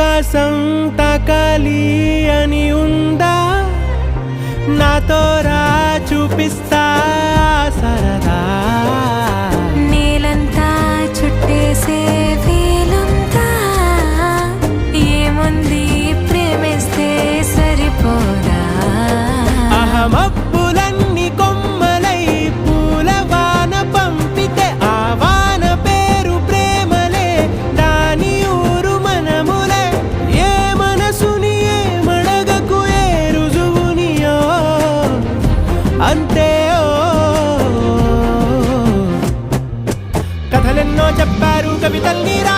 ఆకాశం తాకాలి అని ఉందా నాతో రా చూపిస్తా సరదా నేలంతా చుట్టేసే వేలుంతా ఏముంది ప్రేమిస్తే సరిపోదా అహమప్పులన్నీ కొమ్మలై పూలవాన పంపితే ఆ వాన పేరు ప్రేమలే దాని ఊరు మనములే ఏ మనసుని ఏ మడగకు ఏ రుజువునియో అంతే కథలెన్నో చెప్పారు కవితల్ని రా